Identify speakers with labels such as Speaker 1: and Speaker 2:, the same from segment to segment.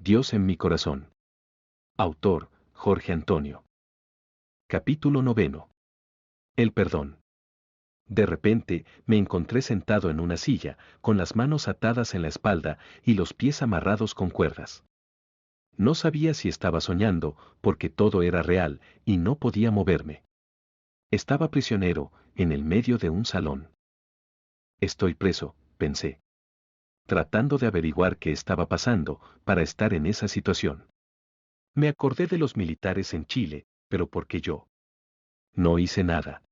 Speaker 1: Dios en mi corazón. Autor, Jorge Antonio. Capítulo 9. El perdón. De repente, me encontré sentado en una silla, con las manos atadas en la espalda y los pies amarrados con cuerdas. No sabía si estaba soñando, porque todo era real, y no podía moverme. Estaba prisionero, en el medio de un salón. Estoy preso, pensé. Tratando de averiguar qué estaba pasando, para estar en esa situación. Me acordé de los militares en Chile, pero ¿por qué yo? No hice nada.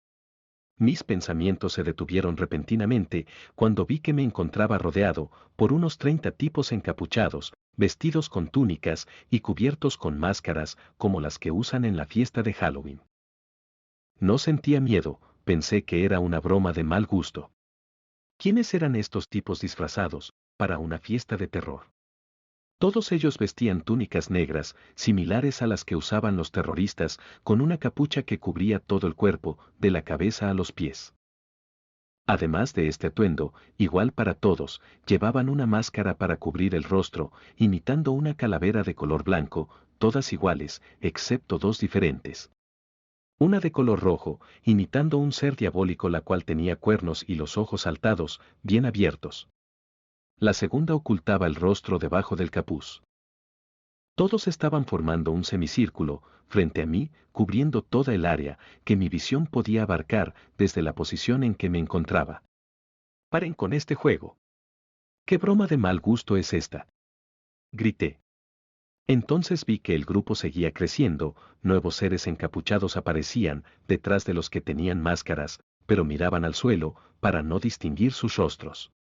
Speaker 1: Mis pensamientos se detuvieron repentinamente cuando vi que me encontraba rodeado por unos 30 tipos encapuchados, vestidos con túnicas y cubiertos con máscaras como las que usan en la fiesta de Halloween. No sentía miedo, pensé que era una broma de mal gusto. ¿Quiénes eran estos tipos disfrazados para una fiesta de terror? Todos ellos vestían túnicas negras, similares a las que usaban los terroristas, con una capucha que cubría todo el cuerpo, de la cabeza a los pies. Además de este atuendo, igual para todos, llevaban una máscara para cubrir el rostro, imitando una calavera de color blanco, todas iguales, excepto dos diferentes. Una de color rojo, imitando un ser diabólico la cual tenía cuernos y los ojos saltados, bien abiertos. La segunda ocultaba el rostro debajo del capuz. Todos estaban formando un semicírculo, frente a mí, cubriendo toda el área que mi visión podía abarcar desde la posición en que me encontraba. Paren con este juego. ¿Qué broma de mal gusto es esta? Grité. Entonces vi que el grupo seguía creciendo, nuevos seres encapuchados aparecían detrás de los que tenían máscaras, pero miraban al suelo para no distinguir sus rostros.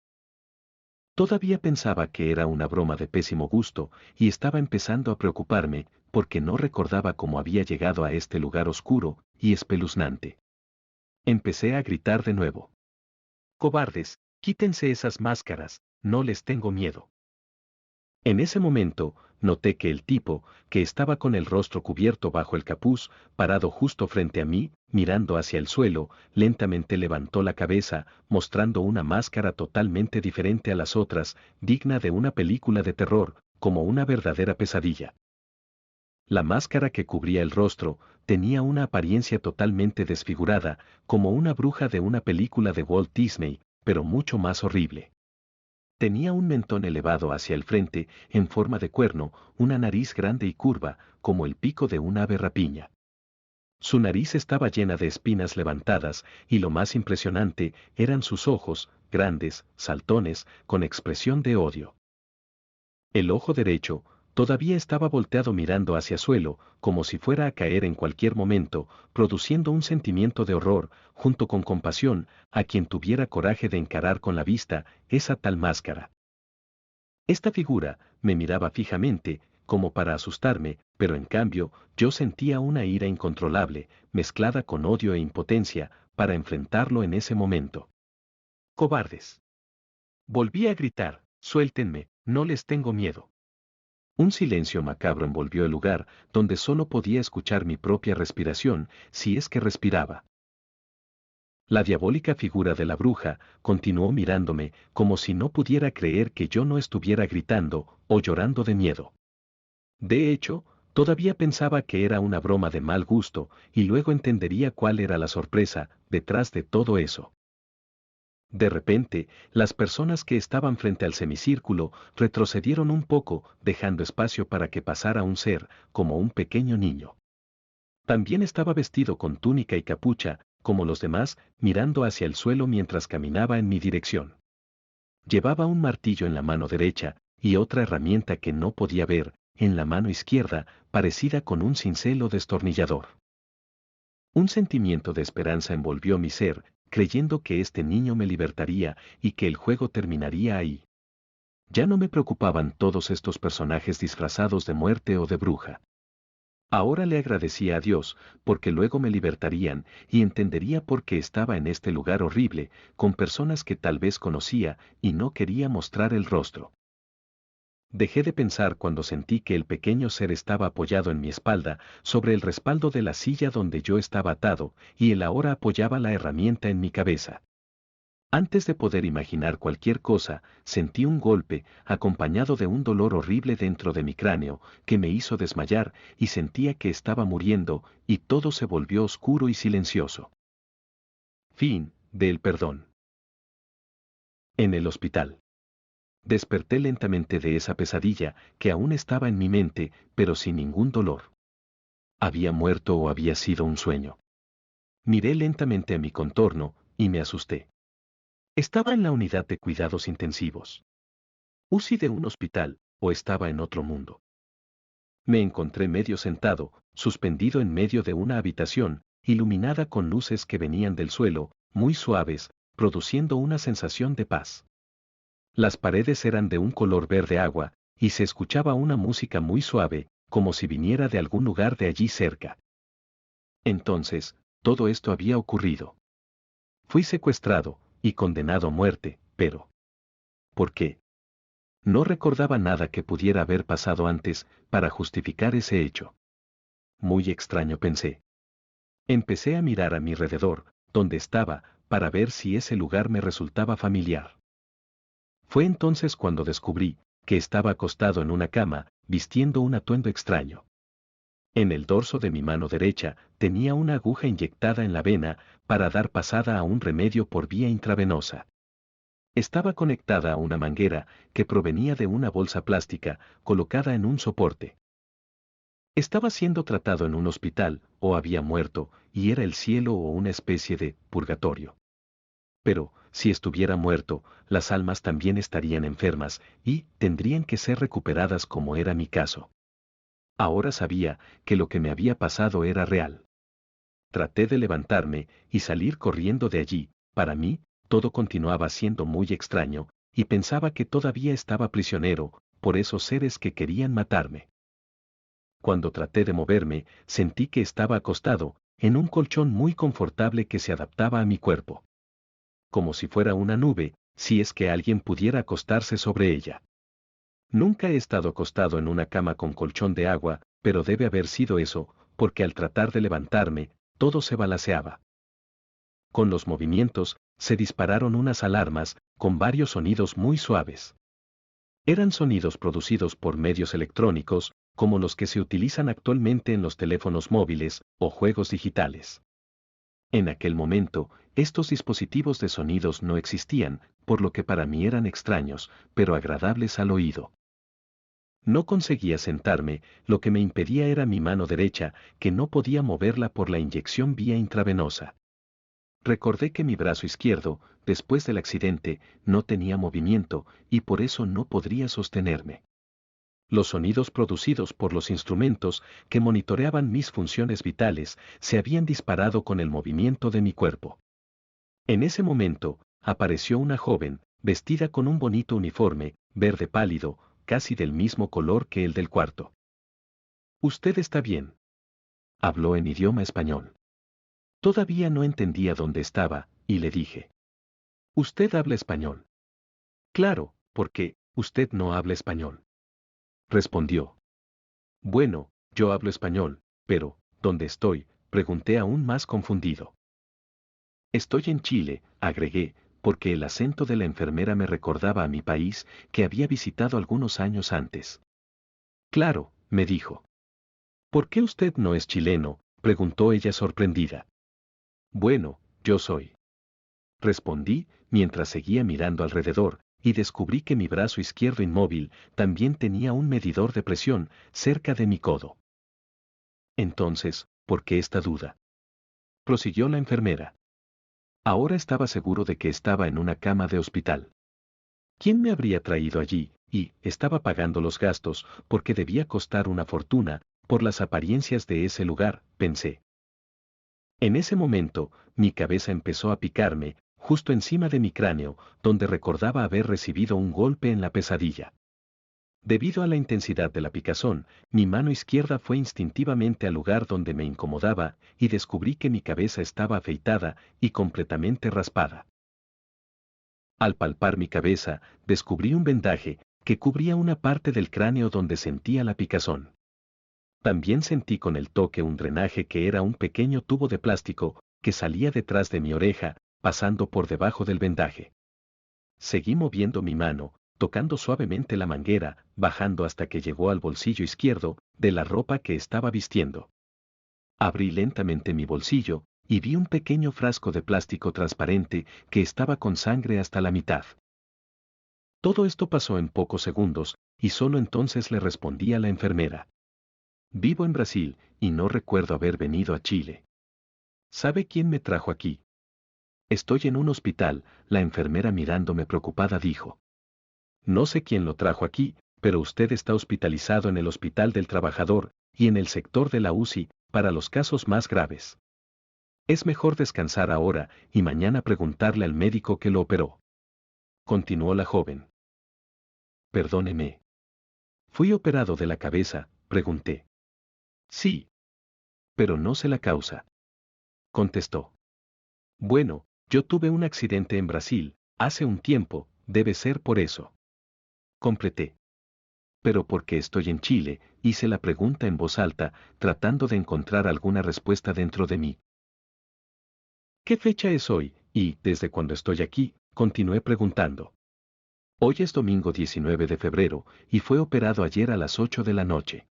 Speaker 1: Todavía pensaba que era una broma de pésimo gusto y estaba empezando a preocuparme porque no recordaba cómo había llegado a este lugar oscuro y espeluznante. Empecé a gritar de nuevo. Cobardes, quítense esas máscaras, no les tengo miedo. En ese momento, noté que el tipo, que estaba con el rostro cubierto bajo el capuz, parado justo frente a mí, mirando hacia el suelo, lentamente levantó la cabeza, mostrando una máscara totalmente diferente a las otras, digna de una película de terror, como una verdadera pesadilla. La máscara que cubría el rostro tenía una apariencia totalmente desfigurada, como una bruja de una película de Walt Disney, pero mucho más horrible. Tenía un mentón elevado hacia el frente, en forma de cuerno, una nariz grande y curva, como el pico de una ave rapiña. Su nariz estaba llena de espinas levantadas, y lo más impresionante eran sus ojos, grandes, saltones, con expresión de odio. El ojo derecho todavía estaba volteado mirando hacia suelo, como si fuera a caer en cualquier momento, produciendo un sentimiento de horror, junto con compasión, a quien tuviera coraje de encarar con la vista esa tal máscara. Esta figura me miraba fijamente, como para asustarme, pero en cambio, yo sentía una ira incontrolable, mezclada con odio e impotencia, para enfrentarlo en ese momento. ¡Cobardes! Volví a gritar, suéltenme, no les tengo miedo. Un silencio macabro envolvió el lugar, donde solo podía escuchar mi propia respiración, si es que respiraba. La diabólica figura de la bruja continuó mirándome como si no pudiera creer que yo no estuviera gritando o llorando de miedo. De hecho, todavía pensaba que era una broma de mal gusto y luego entendería cuál era la sorpresa detrás de todo eso. De repente, las personas que estaban frente al semicírculo retrocedieron un poco, dejando espacio para que pasara un ser, como un pequeño niño. También estaba vestido con túnica y capucha, como los demás, mirando hacia el suelo mientras caminaba en mi dirección. Llevaba un martillo en la mano derecha, y otra herramienta que no podía ver, en la mano izquierda, parecida con un cincel o destornillador. Un sentimiento de esperanza envolvió mi ser, creyendo que este niño me libertaría y que el juego terminaría ahí. Ya no me preocupaban todos estos personajes disfrazados de muerte o de bruja. Ahora le agradecía a Dios, porque luego me libertarían y entendería por qué estaba en este lugar horrible, con personas que tal vez conocía y no quería mostrar el rostro. Dejé de pensar cuando sentí que el pequeño ser estaba apoyado en mi espalda, sobre el respaldo de la silla donde yo estaba atado, y él ahora apoyaba la herramienta en mi cabeza. Antes de poder imaginar cualquier cosa, sentí un golpe, acompañado de un dolor horrible dentro de mi cráneo, que me hizo desmayar, y sentía que estaba muriendo, y todo se volvió oscuro y silencioso. Fin del perdón. En el hospital. Desperté lentamente de esa pesadilla, que aún estaba en mi mente, pero sin ningún dolor. ¿Había muerto o había sido un sueño? Miré lentamente a mi contorno, y me asusté. Estaba en la unidad de cuidados intensivos. ¿UCI de un hospital, o estaba en otro mundo? Me encontré medio sentado, suspendido en medio de una habitación, iluminada con luces que venían del suelo, muy suaves, produciendo una sensación de paz. Las paredes eran de un color verde agua, y se escuchaba una música muy suave, como si viniera de algún lugar de allí cerca. Entonces, todo esto había ocurrido. Fui secuestrado, y condenado a muerte, pero ¿por qué? No recordaba nada que pudiera haber pasado antes, para justificar ese hecho. Muy extraño pensé. Empecé a mirar a mi alrededor, donde estaba, para ver si ese lugar me resultaba familiar. Fue entonces cuando descubrí que estaba acostado en una cama, vistiendo un atuendo extraño. En el dorso de mi mano derecha tenía una aguja inyectada en la vena para dar pasada a un remedio por vía intravenosa. Estaba conectada a una manguera que provenía de una bolsa plástica colocada en un soporte. Estaba siendo tratado en un hospital, o había muerto, y era el cielo o una especie de purgatorio. Pero, si estuviera muerto, las almas también estarían enfermas, y tendrían que ser recuperadas como era mi caso. Ahora sabía que lo que me había pasado era real. Traté de levantarme y salir corriendo de allí. Para mí, todo continuaba siendo muy extraño, y pensaba que todavía estaba prisionero, por esos seres que querían matarme. Cuando traté de moverme, sentí que estaba acostado, en un colchón muy confortable que se adaptaba a mi cuerpo. Como si fuera una nube, si es que alguien pudiera acostarse sobre ella. Nunca he estado acostado en una cama con colchón de agua, pero debe haber sido eso, porque al tratar de levantarme, todo se balanceaba. Con los movimientos, se dispararon unas alarmas, con varios sonidos muy suaves. Eran sonidos producidos por medios electrónicos, como los que se utilizan actualmente en los teléfonos móviles o juegos digitales. En aquel momento, estos dispositivos de sonidos no existían, por lo que para mí eran extraños, pero agradables al oído. No conseguía sentarme, lo que me impedía era mi mano derecha, que no podía moverla por la inyección vía intravenosa. Recordé que mi brazo izquierdo, después del accidente, no tenía movimiento, y por eso no podría sostenerme. Los sonidos producidos por los instrumentos que monitoreaban mis funciones vitales se habían disparado con el movimiento de mi cuerpo. En ese momento, apareció una joven, vestida con un bonito uniforme, verde pálido, casi del mismo color que el del cuarto. «¿Usted está bien?», habló en idioma español. Todavía no entendía dónde estaba, y le dije: «¿Usted habla español?». «Claro, ¿por qué usted no habla español?», respondió. «Bueno, yo hablo español, pero, ¿dónde estoy?», pregunté aún más confundido. «Estoy en Chile», agregué, porque el acento de la enfermera me recordaba a mi país, que había visitado algunos años antes. «Claro», me dijo. «¿Por qué usted no es chileno?», preguntó ella sorprendida. «Bueno, yo soy», respondí, mientras seguía mirando alrededor, y descubrí que mi brazo izquierdo inmóvil también tenía un medidor de presión cerca de mi codo. «Entonces, ¿por qué esta duda?», prosiguió la enfermera. Ahora estaba seguro de que estaba en una cama de hospital. ¿Quién me habría traído allí? Y estaba pagando los gastos, porque debía costar una fortuna, por las apariencias de ese lugar, pensé. En ese momento, mi cabeza empezó a picarme, justo encima de mi cráneo, donde recordaba haber recibido un golpe en la pesadilla. Debido a la intensidad de la picazón, mi mano izquierda fue instintivamente al lugar donde me incomodaba, y descubrí que mi cabeza estaba afeitada y completamente raspada. Al palpar mi cabeza, descubrí un vendaje que cubría una parte del cráneo donde sentía la picazón. También sentí con el toque un drenaje que era un pequeño tubo de plástico que salía detrás de mi oreja, pasando por debajo del vendaje. Seguí moviendo mi mano, tocando suavemente la manguera, bajando hasta que llegó al bolsillo izquierdo de la ropa que estaba vistiendo. Abrí lentamente mi bolsillo y vi un pequeño frasco de plástico transparente que estaba con sangre hasta la mitad. Todo esto pasó en pocos segundos, y solo entonces le respondí a la enfermera. Vivo en Brasil, y no recuerdo haber venido a Chile. ¿Sabe quién me trajo aquí? Estoy en un hospital, la enfermera mirándome preocupada dijo. No sé quién lo trajo aquí, pero usted está hospitalizado en el Hospital del Trabajador, y en el sector de la UCI, para los casos más graves. Es mejor descansar ahora, y mañana preguntarle al médico que lo operó. Continuó la joven. Perdóneme. ¿Fui operado de la cabeza? Pregunté. Sí. Pero no sé la causa. Contestó. Bueno, yo tuve un accidente en Brasil, hace un tiempo, debe ser por eso. Completé. Pero porque estoy en Chile, hice la pregunta en voz alta, tratando de encontrar alguna respuesta dentro de mí. ¿Qué fecha es hoy? Y, desde cuando estoy aquí, continué preguntando. Hoy es domingo 19 de febrero, y fue operado ayer a las 8 de la noche.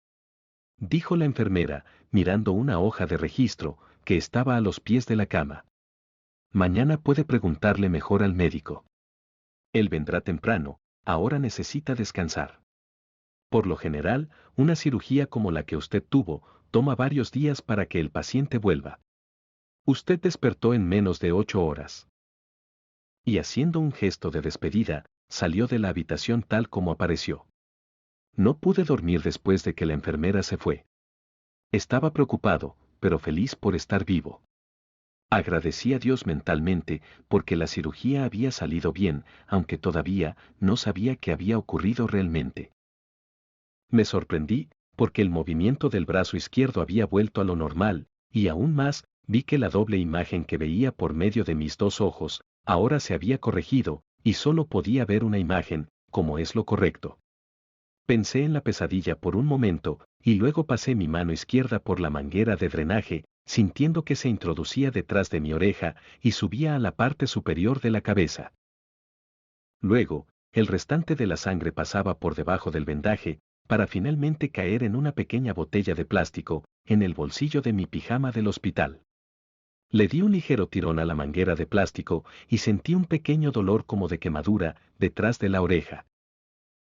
Speaker 1: Dijo la enfermera, mirando una hoja de registro, que estaba a los pies de la cama. Mañana puede preguntarle mejor al médico. Él vendrá temprano, ahora necesita descansar. Por lo general, una cirugía como la que usted tuvo, toma varios días para que el paciente vuelva. Usted despertó en menos de 8 horas. Y haciendo un gesto de despedida, salió de la habitación tal como apareció. No pude dormir después de que la enfermera se fue. Estaba preocupado, pero feliz por estar vivo. Agradecí a Dios mentalmente porque la cirugía había salido bien, aunque todavía no sabía qué había ocurrido realmente. Me sorprendí, porque el movimiento del brazo izquierdo había vuelto a lo normal, y aún más, vi que la doble imagen que veía por medio de mis dos ojos, ahora se había corregido, y solo podía ver una imagen, como es lo correcto. Pensé en la pesadilla por un momento, y luego pasé mi mano izquierda por la manguera de drenaje, sintiendo que se introducía detrás de mi oreja y subía a la parte superior de la cabeza. Luego, el restante de la sangre pasaba por debajo del vendaje, para finalmente caer en una pequeña botella de plástico, en el bolsillo de mi pijama del hospital. Le di un ligero tirón a la manguera de plástico y sentí un pequeño dolor como de quemadura detrás de la oreja.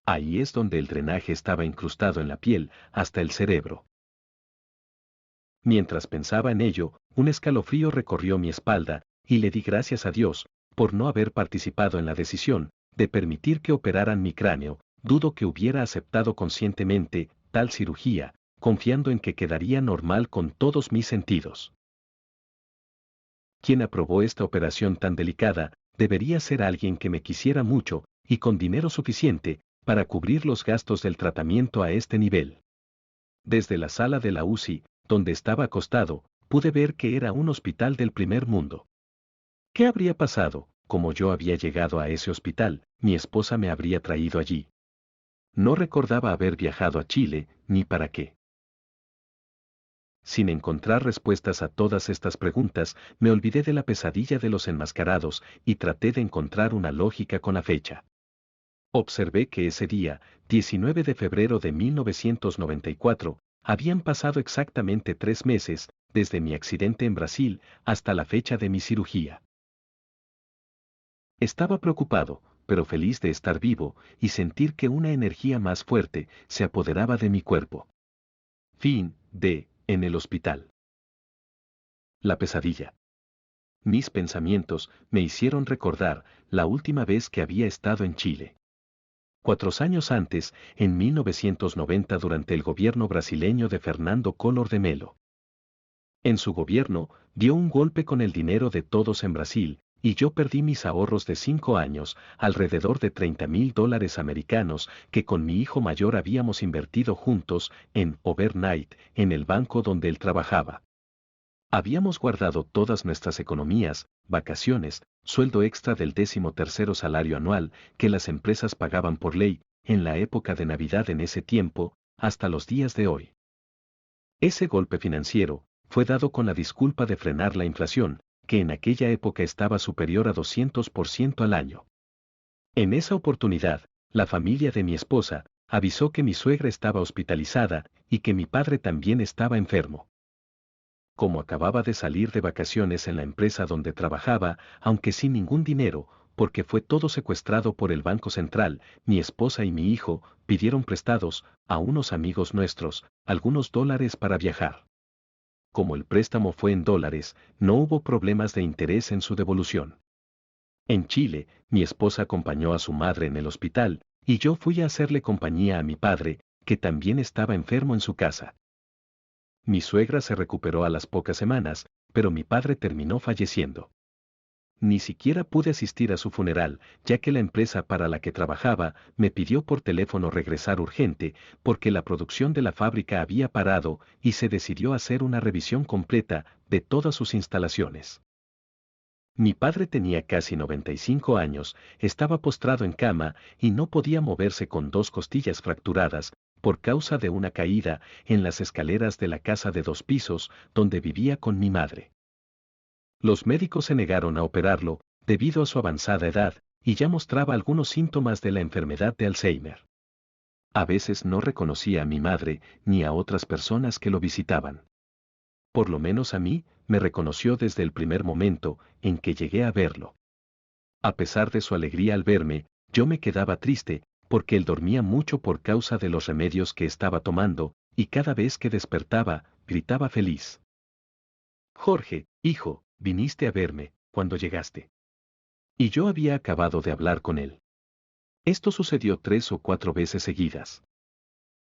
Speaker 1: Ahí es donde el drenaje estaba incrustado en la piel, hasta el cerebro. Mientras pensaba en ello, un escalofrío recorrió mi espalda, y le di gracias a Dios, por no haber participado en la decisión de permitir que operaran mi cráneo. Dudo que hubiera aceptado conscientemente tal cirugía, confiando en que quedaría normal con todos mis sentidos. Quien aprobó esta operación tan delicada, debería ser alguien que me quisiera mucho, y con dinero suficiente, para cubrir los gastos del tratamiento a este nivel. Desde la sala de la UCI, donde estaba acostado, pude ver que era un hospital del primer mundo. ¿Qué habría pasado? Como yo había llegado a ese hospital, mi esposa me habría traído allí. No recordaba haber viajado a Chile, ni para qué. Sin encontrar respuestas a todas estas preguntas, me olvidé de la pesadilla de los enmascarados y traté de encontrar una lógica con la fecha. Observé que ese día, 19 de febrero de 1994, habían pasado exactamente 3 meses, desde mi accidente en Brasil hasta la fecha de mi cirugía. Estaba preocupado, pero feliz de estar vivo y sentir que una energía más fuerte se apoderaba de mi cuerpo. Fin de En el hospital. La pesadilla. Mis pensamientos me hicieron recordar la última vez que había estado en Chile. 4 años antes, en 1990 durante el gobierno brasileño de Fernando Collor de Mello. En su gobierno, dio un golpe con el dinero de todos en Brasil, y yo perdí mis ahorros de 5 años, alrededor de $30,000 americanos, que con mi hijo mayor habíamos invertido juntos, en overnight, en el banco donde él trabajaba. Habíamos guardado todas nuestras economías, vacaciones, sueldo extra del 13º salario anual, que las empresas pagaban por ley, en la época de Navidad en ese tiempo, hasta los días de hoy. Ese golpe financiero fue dado con la disculpa de frenar la inflación, que en aquella época estaba superior a 200% al año. En esa oportunidad, la familia de mi esposa avisó que mi suegra estaba hospitalizada y que mi padre también estaba enfermo. Como acababa de salir de vacaciones en la empresa donde trabajaba, aunque sin ningún dinero, porque fue todo secuestrado por el Banco Central, mi esposa y mi hijo pidieron prestados a unos amigos nuestros algunos dólares para viajar. Como el préstamo fue en dólares, no hubo problemas de interés en su devolución. En Chile, mi esposa acompañó a su madre en el hospital, y yo fui a hacerle compañía a mi padre, que también estaba enfermo en su casa. Mi suegra se recuperó a las pocas semanas, pero mi padre terminó falleciendo. Ni siquiera pude asistir a su funeral, ya que la empresa para la que trabajaba me pidió por teléfono regresar urgente, porque la producción de la fábrica había parado y se decidió hacer una revisión completa de todas sus instalaciones. Mi padre tenía casi 95 años, estaba postrado en cama y no podía moverse con dos costillas fracturadas, por causa de una caída en las escaleras de la casa de 2 pisos donde vivía con mi madre. Los médicos se negaron a operarlo, debido a su avanzada edad, y ya mostraba algunos síntomas de la enfermedad de Alzheimer. A veces no reconocía a mi madre ni a otras personas que lo visitaban. Por lo menos a mí, me reconoció desde el primer momento en que llegué a verlo. A pesar de su alegría al verme, yo me quedaba triste, porque él dormía mucho por causa de los remedios que estaba tomando, y cada vez que despertaba, gritaba feliz. Jorge, hijo, viniste a verme, cuando llegaste. Y yo había acabado de hablar con él. Esto sucedió 3 o 4 veces seguidas.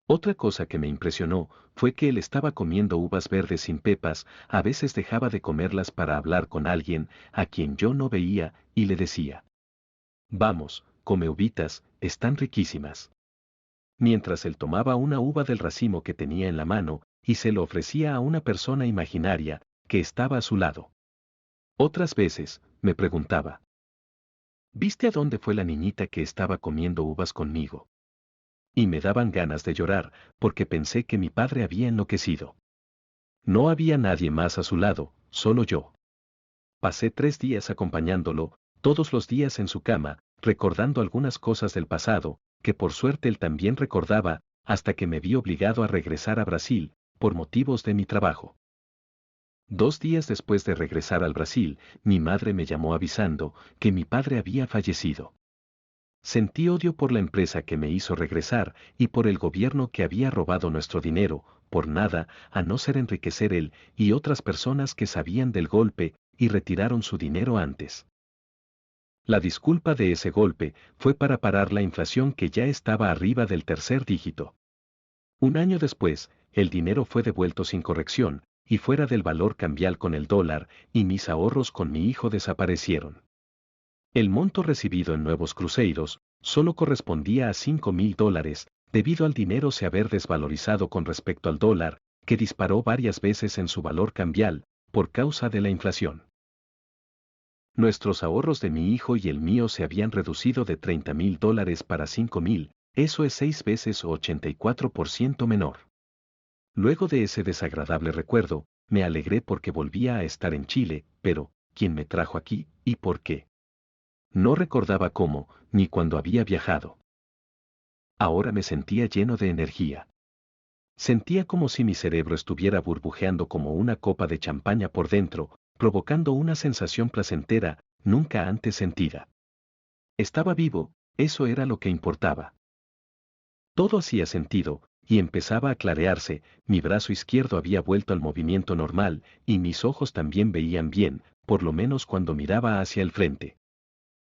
Speaker 1: Otra cosa que me impresionó fue que él estaba comiendo uvas verdes sin pepas, a veces dejaba de comerlas para hablar con alguien a quien yo no veía, y le decía: vamos, come uvitas, están riquísimas. Mientras él tomaba una uva del racimo que tenía en la mano, y se lo ofrecía a una persona imaginaria que estaba a su lado. Otras veces, me preguntaba: ¿viste a dónde fue la niñita que estaba comiendo uvas conmigo? Y me daban ganas de llorar, porque pensé que mi padre había enloquecido. No había nadie más a su lado, solo yo. Pasé 3 días acompañándolo, todos los días en su cama, recordando algunas cosas del pasado, que por suerte él también recordaba, hasta que me vi obligado a regresar a Brasil, por motivos de mi trabajo. 2 días después de regresar al Brasil, mi madre me llamó avisando que mi padre había fallecido. Sentí odio por la empresa que me hizo regresar y por el gobierno que había robado nuestro dinero, por nada, a no ser enriquecer él y otras personas que sabían del golpe y retiraron su dinero antes. La disculpa de ese golpe fue para parar la inflación que ya estaba arriba del tercer dígito. Un año después, el dinero fue devuelto sin corrección, y fuera del valor cambial con el dólar, y mis ahorros con mi hijo desaparecieron. El monto recibido en nuevos cruzeiros solo correspondía a $5.000, debido al dinero se haber desvalorizado con respecto al dólar, que disparó varias veces en su valor cambial, por causa de la inflación. Nuestros ahorros de mi hijo y el mío se habían reducido de $30.000 para 5.000, eso es 6 veces o 84% menor. Luego de ese desagradable recuerdo, me alegré porque volvía a estar en Chile, pero, ¿quién me trajo aquí, y por qué? No recordaba cómo, ni cuándo había viajado. Ahora me sentía lleno de energía. Sentía como si mi cerebro estuviera burbujeando como una copa de champaña por dentro, provocando una sensación placentera, nunca antes sentida. Estaba vivo, eso era lo que importaba. Todo hacía sentido, y empezaba a clarearse, mi brazo izquierdo había vuelto al movimiento normal, y mis ojos también veían bien, por lo menos cuando miraba hacia el frente.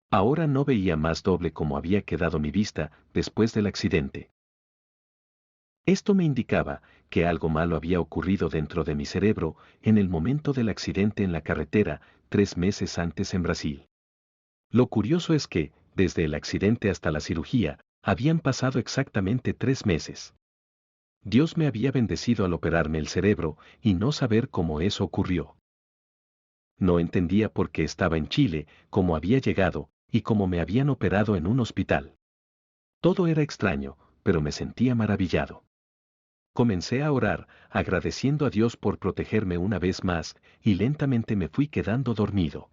Speaker 1: Ahora no veía más doble como había quedado mi vista después del accidente. Esto me indicaba que algo malo había ocurrido dentro de mi cerebro en el momento del accidente en la carretera, 3 meses antes en Brasil. Lo curioso es que, desde el accidente hasta la cirugía, habían pasado exactamente 3 meses. Dios me había bendecido al operarme el cerebro y no saber cómo eso ocurrió. No entendía por qué estaba en Chile, cómo había llegado, y cómo me habían operado en un hospital. Todo era extraño, pero me sentía maravillado. Comencé a orar, agradeciendo a Dios por protegerme una vez más, y lentamente me fui quedando dormido.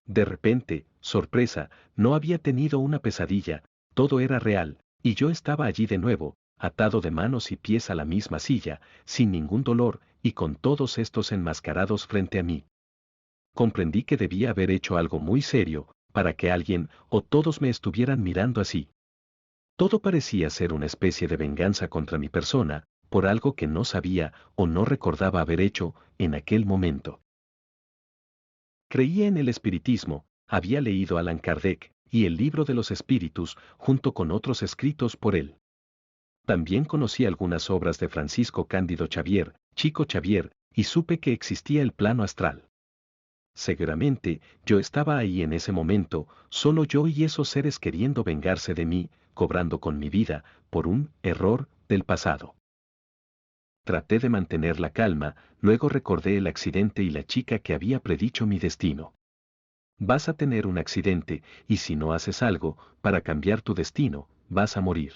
Speaker 1: De repente, sorpresa, no había tenido una pesadilla, todo era real, y yo estaba allí de nuevo, atado de manos y pies a la misma silla, sin ningún dolor, y con todos estos enmascarados frente a mí. Comprendí que debía haber hecho algo muy serio, para que alguien o todos me estuvieran mirando así. Todo parecía ser una especie de venganza contra mi persona, por algo que no sabía o no recordaba haber hecho en aquel momento. Creía en el espiritismo, había leído Allan Kardec y el libro de los espíritus junto con otros escritos por él. También conocí algunas obras de Francisco Cándido Xavier, Chico Xavier, y supe que existía el plano astral. Seguramente, yo estaba ahí en ese momento, solo yo y esos seres queriendo vengarse de mí, cobrando con mi vida, por un error del pasado. Traté de mantener la calma, luego recordé el accidente y la chica que había predicho mi destino. Vas a tener un accidente, y si no haces algo, para cambiar tu destino, vas a morir.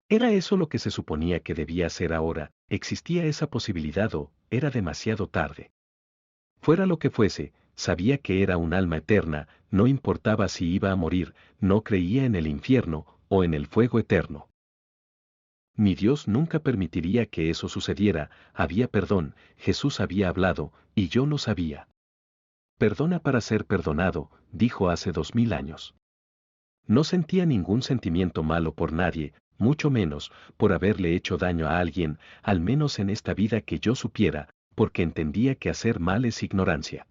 Speaker 1: ¿Era eso lo que se suponía que debía hacer ahora? ¿Existía esa posibilidad o era demasiado tarde? Fuera lo que fuese, sabía que era un alma eterna, no importaba si iba a morir, no creía en el infierno o en el fuego eterno. Mi Dios nunca permitiría que eso sucediera, había perdón, Jesús había hablado, y yo lo sabía. Perdona para ser perdonado, dijo hace 2000 años. No sentía ningún sentimiento malo por nadie, mucho menos por haberle hecho daño a alguien, al menos en esta vida que yo supiera, porque entendía que hacer mal es ignorancia.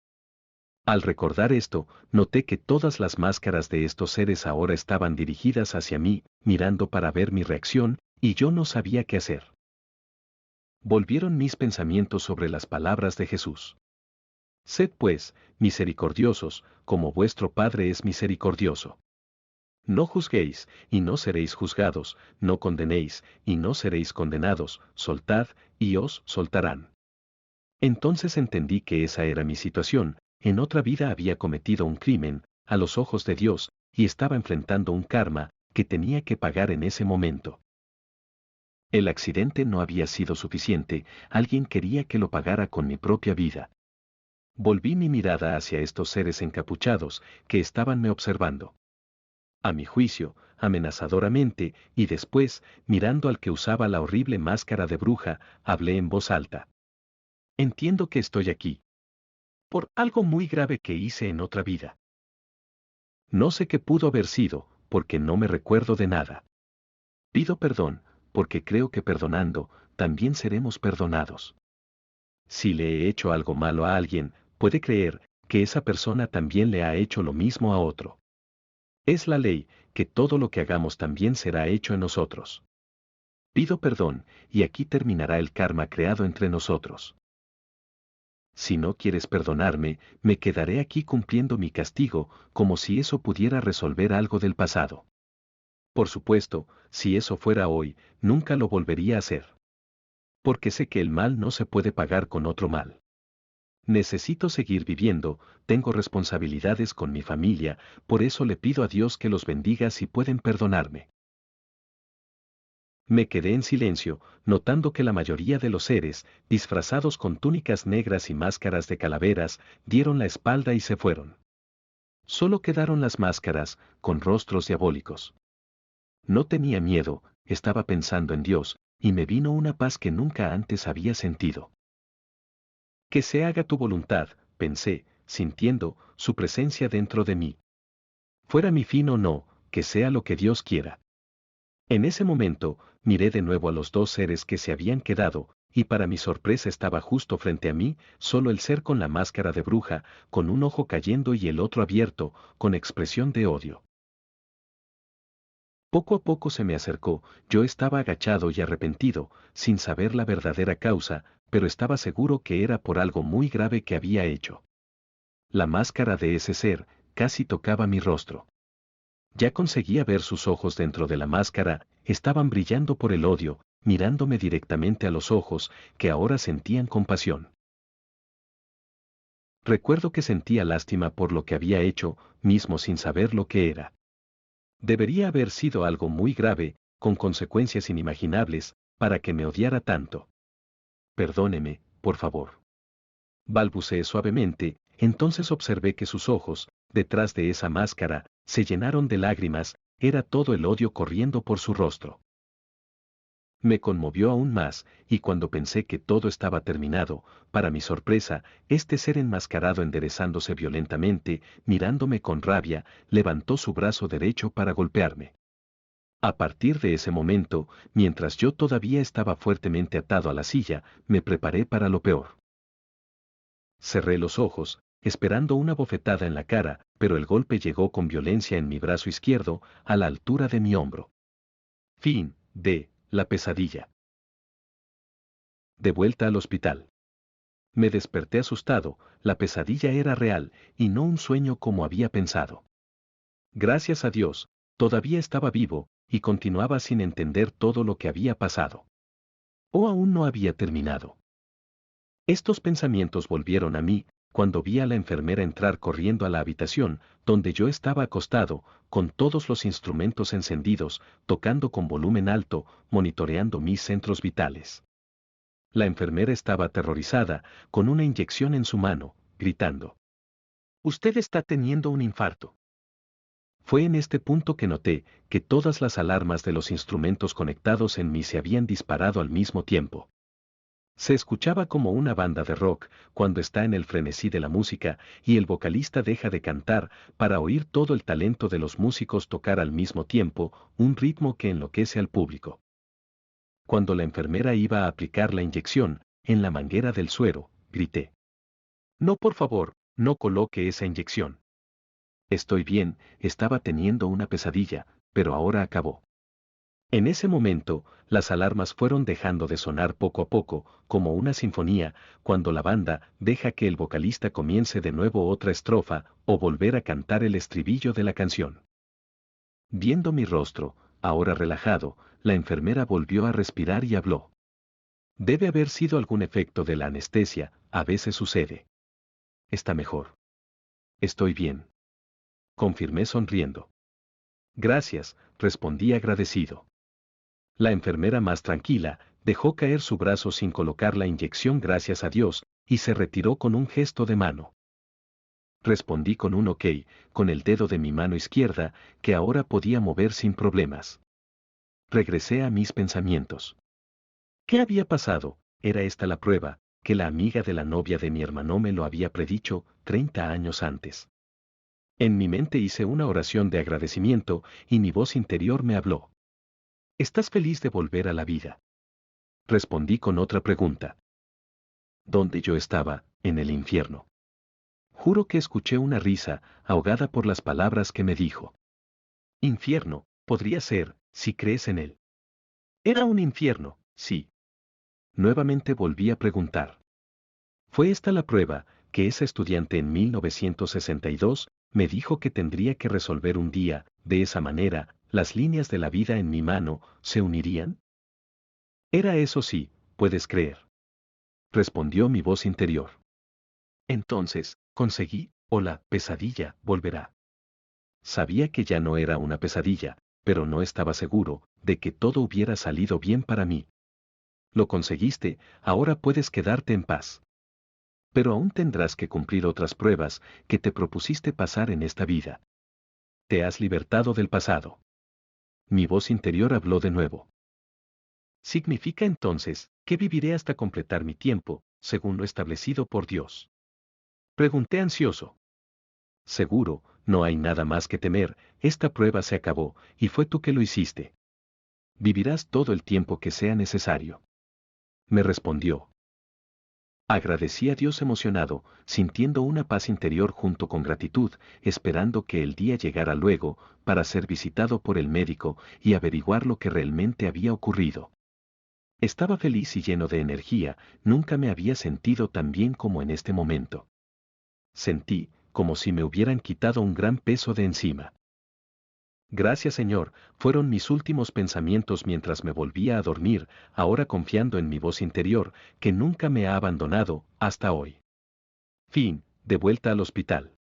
Speaker 1: Al recordar esto, noté que todas las máscaras de estos seres ahora estaban dirigidas hacia mí, mirando para ver mi reacción, y yo no sabía qué hacer. Volvieron mis pensamientos sobre las palabras de Jesús. Sed pues, misericordiosos, como vuestro Padre es misericordioso. No juzguéis, y no seréis juzgados, no condenéis, y no seréis condenados, soltad, y os soltarán. Entonces entendí que esa era mi situación, en otra vida había cometido un crimen, a los ojos de Dios, y estaba enfrentando un karma, que tenía que pagar en ese momento. El accidente no había sido suficiente, alguien quería que lo pagara con mi propia vida. Volví mi mirada hacia estos seres encapuchados, que estaban me observando. A mi juicio, amenazadoramente, y después, mirando al que usaba la horrible máscara de bruja, hablé en voz alta. Entiendo que estoy aquí. Por algo muy grave que hice en otra vida. No sé qué pudo haber sido, porque no me recuerdo de nada. Pido perdón, porque creo que perdonando, también seremos perdonados. Si le he hecho algo malo a alguien, puede creer que esa persona también le ha hecho lo mismo a otro. Es la ley, que todo lo que hagamos también será hecho en nosotros. Pido perdón, y aquí terminará el karma creado entre nosotros. Si no quieres perdonarme, me quedaré aquí cumpliendo mi castigo, como si eso pudiera resolver algo del pasado. Por supuesto, si eso fuera hoy, nunca lo volvería a hacer. Porque sé que el mal no se puede pagar con otro mal. Necesito seguir viviendo, tengo responsabilidades con mi familia, por eso le pido a Dios que los bendiga si pueden perdonarme. Me quedé en silencio, notando que la mayoría de los seres, disfrazados con túnicas negras y máscaras de calaveras, dieron la espalda y se fueron. Solo quedaron las máscaras, con rostros diabólicos. No tenía miedo, estaba pensando en Dios, y me vino una paz que nunca antes había sentido. Que se haga tu voluntad, pensé, sintiendo su presencia dentro de mí. Fuera mi fin o no, que sea lo que Dios quiera. En ese momento, miré de nuevo a los dos seres que se habían quedado, y para mi sorpresa estaba justo frente a mí, solo el ser con la máscara de bruja, con un ojo cayendo y el otro abierto, con expresión de odio. Poco a poco se me acercó, yo estaba agachado y arrepentido, sin saber la verdadera causa, pero estaba seguro que era por algo muy grave que había hecho. La máscara de ese ser, casi tocaba mi rostro. Ya conseguía ver sus ojos dentro de la máscara, estaban brillando por el odio, mirándome directamente a los ojos, que ahora sentían compasión. Recuerdo que sentía lástima por lo que había hecho, mismo sin saber lo que era. Debería haber sido algo muy grave, con consecuencias inimaginables, para que me odiara tanto. Perdóneme, por favor. Balbuceé suavemente, entonces observé que sus ojos, detrás de esa máscara, se llenaron de lágrimas, era todo el odio corriendo por su rostro. Me conmovió aún más, y cuando pensé que todo estaba terminado, para mi sorpresa, este ser enmascarado enderezándose violentamente, mirándome con rabia, levantó su brazo derecho para golpearme. A partir de ese momento, mientras yo todavía estaba fuertemente atado a la silla, me preparé para lo peor. Cerré los ojos, esperando una bofetada en la cara, pero el golpe llegó con violencia en mi brazo izquierdo, a la altura de mi hombro. Fin de la pesadilla. De vuelta al hospital. Me desperté asustado, la pesadilla era real, y no un sueño como había pensado. Gracias a Dios, todavía estaba vivo, y continuaba sin entender todo lo que había pasado. O aún no había terminado. Estos pensamientos volvieron a mí, cuando vi a la enfermera entrar corriendo a la habitación, donde yo estaba acostado, con todos los instrumentos encendidos, tocando con volumen alto, monitoreando mis centros vitales. La enfermera estaba aterrorizada, con una inyección en su mano, gritando: «Usted está teniendo un infarto». Fue en este punto que noté que todas las alarmas de los instrumentos conectados en mí se habían disparado al mismo tiempo. Se escuchaba como una banda de rock, cuando está en el frenesí de la música, y el vocalista deja de cantar, para oír todo el talento de los músicos tocar al mismo tiempo, un ritmo que enloquece al público. Cuando la enfermera iba a aplicar la inyección, en la manguera del suero, grité: «No, por favor, no coloque esa inyección». Estoy bien, estaba teniendo una pesadilla, pero ahora acabó. En ese momento, las alarmas fueron dejando de sonar poco a poco, como una sinfonía, cuando la banda deja que el vocalista comience de nuevo otra estrofa, o volver a cantar el estribillo de la canción. Viendo mi rostro, ahora relajado, la enfermera volvió a respirar y habló: «Debe haber sido algún efecto de la anestesia, a veces sucede». «Está mejor». «Estoy bien», confirmé sonriendo. «Gracias», respondí agradecido. La enfermera, más tranquila, dejó caer su brazo sin colocar la inyección, gracias a Dios, y se retiró con un gesto de mano. Respondí con un ok, con el dedo de mi mano izquierda, que ahora podía mover sin problemas. Regresé a mis pensamientos. ¿Qué había pasado? Era esta la prueba, que la amiga de la novia de mi hermano me lo había predicho 30 años antes. En mi mente hice una oración de agradecimiento, y mi voz interior me habló: «¿Estás feliz de volver a la vida?». Respondí con otra pregunta. ¿Dónde yo estaba? En el infierno. Juro que escuché una risa, ahogada por las palabras que me dijo. Infierno, podría ser, si crees en él. Era un infierno, sí. Nuevamente volví a preguntar. Fue esta la prueba, que esa estudiante en 1962 me dijo que tendría que resolver un día. De esa manera, las líneas de la vida en mi mano se unirían. Era eso, sí, puedes creer. Respondió mi voz interior. Entonces, conseguí, o la pesadilla volverá. Sabía que ya no era una pesadilla, pero no estaba seguro de que todo hubiera salido bien para mí. Lo conseguiste, ahora puedes quedarte en paz. Pero aún tendrás que cumplir otras pruebas que te propusiste pasar en esta vida. Te has libertado del pasado. Mi voz interior habló de nuevo. Significa entonces que viviré hasta completar mi tiempo, según lo establecido por Dios. Pregunté ansioso. Seguro, no hay nada más que temer, esta prueba se acabó, y fue tú que lo hiciste. Vivirás todo el tiempo que sea necesario. Me respondió. Agradecí a Dios emocionado, sintiendo una paz interior junto con gratitud, esperando que el día llegara luego, para ser visitado por el médico y averiguar lo que realmente había ocurrido. Estaba feliz y lleno de energía, nunca me había sentido tan bien como en este momento. Sentí como si me hubieran quitado un gran peso de encima. Gracias, Señor, fueron mis últimos pensamientos mientras me volvía a dormir, ahora confiando en mi voz interior, que nunca me ha abandonado hasta hoy. Fin, de vuelta al hospital.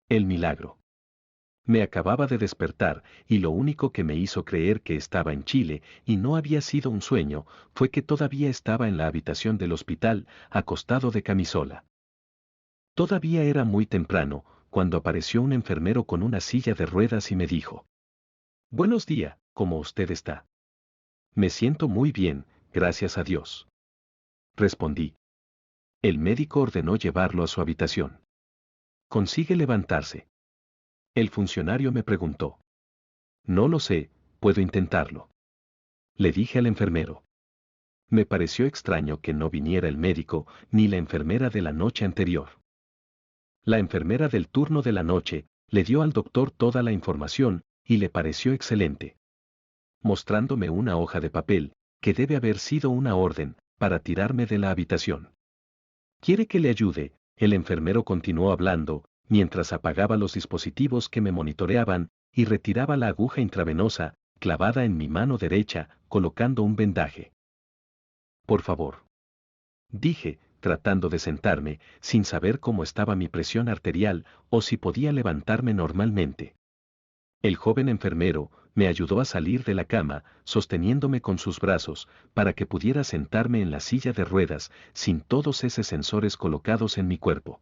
Speaker 1: El milagro. Me acababa de despertar, y lo único que me hizo creer que estaba en Chile, y no había sido un sueño, fue que todavía estaba en la habitación del hospital, acostado de camisola. Todavía era muy temprano, cuando apareció un enfermero con una silla de ruedas y me dijo: «Buenos días, ¿cómo usted está?» «Me siento muy bien, gracias a Dios», respondí. El médico ordenó llevarlo a su habitación. «¿Consigue levantarse?», el funcionario me preguntó. «No lo sé, puedo intentarlo», le dije al enfermero. Me pareció extraño que no viniera el médico ni la enfermera de la noche anterior. La enfermera del turno de la noche le dio al doctor toda la información y le pareció excelente. Mostrándome una hoja de papel, que debe haber sido una orden, para tirarme de la habitación. «¿Quiere que le ayude?», el enfermero continuó hablando, mientras apagaba los dispositivos que me monitoreaban y retiraba la aguja intravenosa, clavada en mi mano derecha, colocando un vendaje. «Por favor», dije, tratando de sentarme, sin saber cómo estaba mi presión arterial o si podía levantarme normalmente. El joven enfermero me ayudó a salir de la cama, sosteniéndome con sus brazos, para que pudiera sentarme en la silla de ruedas, sin todos esos sensores colocados en mi cuerpo.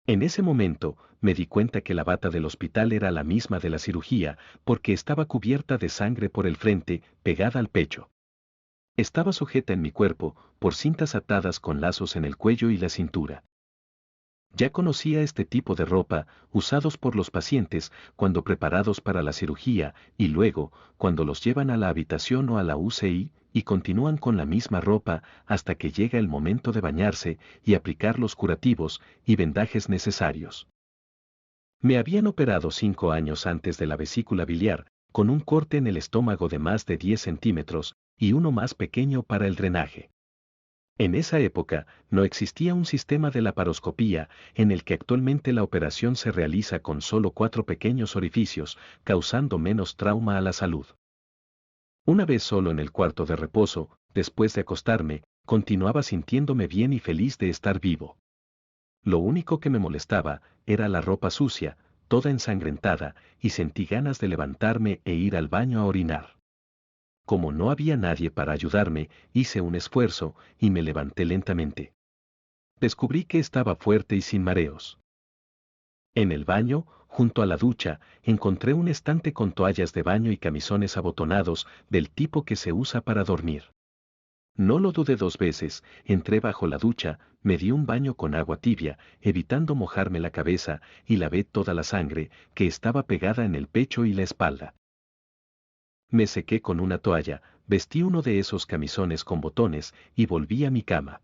Speaker 1: En ese momento, me di cuenta que la bata del hospital era la misma de la cirugía, porque estaba cubierta de sangre por el frente, pegada al pecho. Estaba sujeta en mi cuerpo, por cintas atadas con lazos en el cuello y la cintura. Ya conocía este tipo de ropa, usados por los pacientes cuando preparados para la cirugía, y luego, cuando los llevan a la habitación o a la UCI, y continúan con la misma ropa hasta que llega el momento de bañarse y aplicar los curativos y vendajes necesarios. Me habían operado 5 años antes de la vesícula biliar, con un corte en el estómago de más de 10 centímetros, y uno más pequeño para el drenaje. En esa época, no existía un sistema de laparoscopía, en el que actualmente la operación se realiza con solo 4 pequeños orificios, causando menos trauma a la salud. Una vez solo en el cuarto de reposo, después de acostarme, continuaba sintiéndome bien y feliz de estar vivo. Lo único que me molestaba era la ropa sucia, toda ensangrentada, y sentí ganas de levantarme e ir al baño a orinar. Como no había nadie para ayudarme, hice un esfuerzo y me levanté lentamente. Descubrí que estaba fuerte y sin mareos. En el baño, junto a la ducha, encontré un estante con toallas de baño y camisones abotonados del tipo que se usa para dormir. No lo dudé 2 veces, entré bajo la ducha, me di un baño con agua tibia, evitando mojarme la cabeza, y lavé toda la sangre que estaba pegada en el pecho y la espalda. Me sequé con una toalla, vestí uno de esos camisones con botones y volví a mi cama.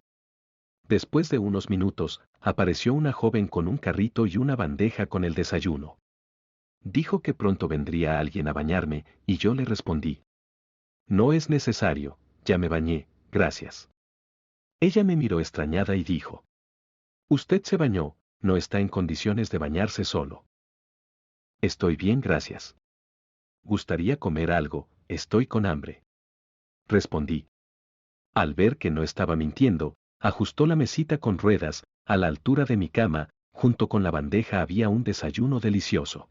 Speaker 1: Después de unos minutos, apareció una joven con un carrito y una bandeja con el desayuno. Dijo que pronto vendría alguien a bañarme, y yo le respondí: «No es necesario, ya me bañé, gracias». Ella me miró extrañada y dijo: «Usted se bañó, no está en condiciones de bañarse solo». «Estoy bien, gracias». «¿Gustaría comer algo? Estoy con hambre», respondí. Al ver que no estaba mintiendo, ajustó la mesita con ruedas, a la altura de mi cama, junto con la bandeja había un desayuno delicioso.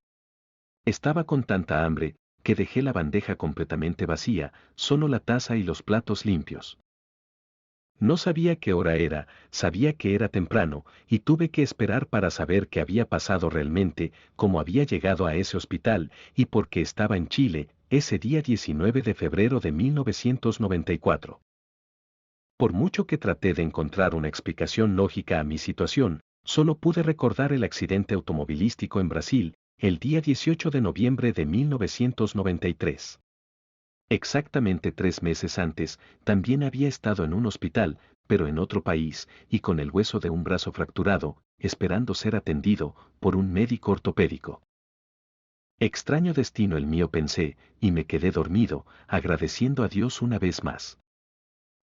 Speaker 1: Estaba con tanta hambre, que dejé la bandeja completamente vacía, solo la taza y los platos limpios. No sabía qué hora era, sabía que era temprano, y tuve que esperar para saber qué había pasado realmente, cómo había llegado a ese hospital, y por qué estaba en Chile, ese día 19 de febrero de 1994. Por mucho que traté de encontrar una explicación lógica a mi situación, solo pude recordar el accidente automovilístico en Brasil, el día 18 de noviembre de 1993. Exactamente 3 meses antes, también había estado en un hospital, pero en otro país, y con el hueso de un brazo fracturado, esperando ser atendido por un médico ortopédico. Extraño destino el mío, pensé, y me quedé dormido, agradeciendo a Dios una vez más.